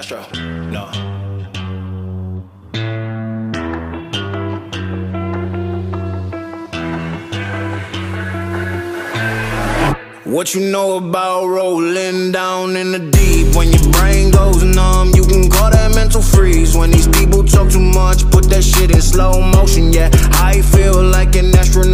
Castro, no. What you know about rolling down in the deep? When your brain goes numb, you can call that mental freeze. When these people talk too much, put that shit in slow motion, yeah. I feel like an astronaut